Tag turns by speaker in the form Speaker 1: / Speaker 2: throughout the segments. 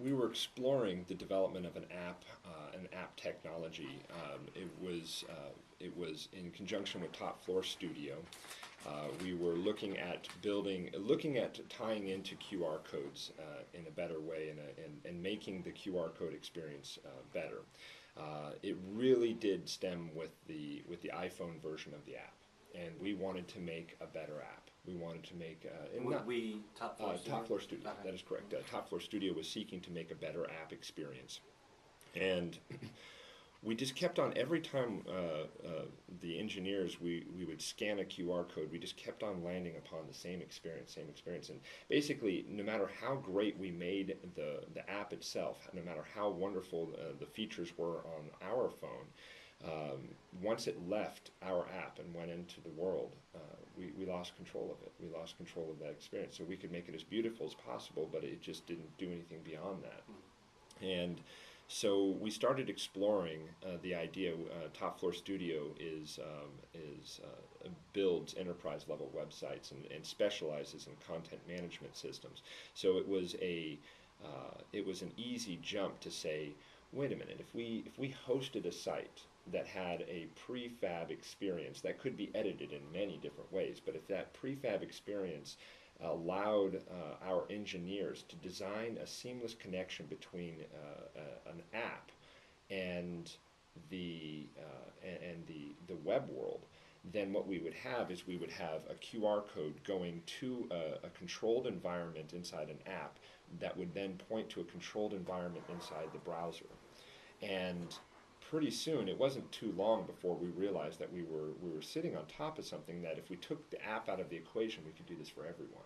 Speaker 1: we were exploring the development of an app technology. It was in conjunction with Top Floor Studio. We were looking at tying into QR codes in a better way and making the QR code experience better. It really did stem with the iPhone version of the app, and we wanted to make a better app. We wanted to make
Speaker 2: Top Floor Studio?
Speaker 1: Top Floor Studio.
Speaker 2: Okay.
Speaker 1: That is correct. Top Floor Studio was seeking to make a better app experience, and we just kept on every time the engineers we would scan a QR code. We just kept on landing upon the same experience, and basically, no matter how great we made the app itself, no matter how wonderful the features were on our phone, once it left our app and went into the world, we lost control of it. We lost control of that experience. So we could make it as beautiful as possible, but it just didn't do anything beyond that. And so we started exploring the idea. Top Floor Studio builds enterprise level websites and specializes in content management systems. So it was an easy jump to say, wait a minute, if we hosted a site that had a prefab experience that could be edited in many different ways, but if that prefab experience allowed our engineers to design a seamless connection between an app and the web world, then what we would have is we would have a QR code going to a controlled environment inside an app that would then point to a controlled environment inside the browser. And pretty soon, it wasn't too long before we realized that we were sitting on top of something that if we took the app out of the equation, we could do this for everyone.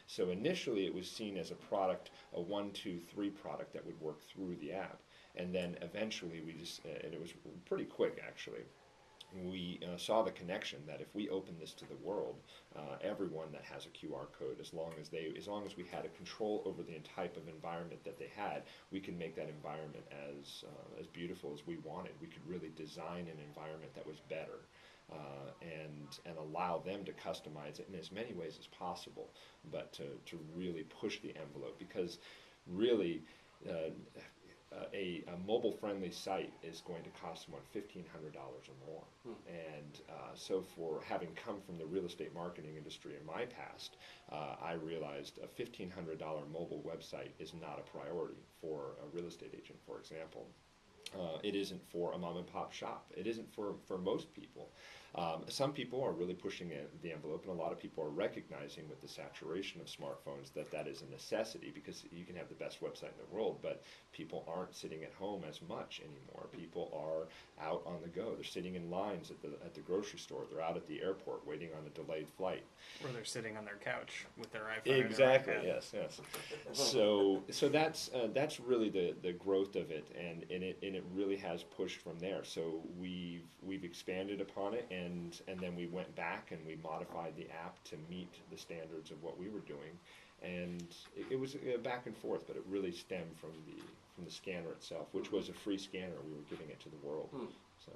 Speaker 1: So initially, it was seen as a product, a 1, 2, 3 product that would work through the app. And then eventually, and it was pretty quick actually, we saw the connection that if we open this to the world, everyone that has a QR code, as long as we had a control over the type of environment that they had, we could make that environment as beautiful as we wanted. We could really design an environment that was better, and allow them to customize it in as many ways as possible, but to really push the envelope, because really. A mobile-friendly site is going to cost someone $1,500 or more. And so for having come from the real estate marketing industry in my past, I realized a $1,500 mobile website is not a priority for a real estate agent, for example. It isn't for a mom-and-pop shop. It isn't for most people. Some people are really pushing the envelope, and a lot of people are recognizing with the saturation of smartphones that is a necessity, because you can have the best website in the world, but people aren't sitting at home as much anymore. People are out on the go. They're sitting in lines at the grocery store. They're out at the airport waiting on a delayed flight.
Speaker 3: Or they're sitting on their couch with their iPhone.
Speaker 1: Exactly. Yes. So that's really the growth of it, and it really has pushed from there. So we've expanded upon it, and then we went back and we modified the app to meet the standards of what we were doing, and it was back and forth, but it really stemmed from the scanner itself, which was a free scanner. We were giving it to the world. So.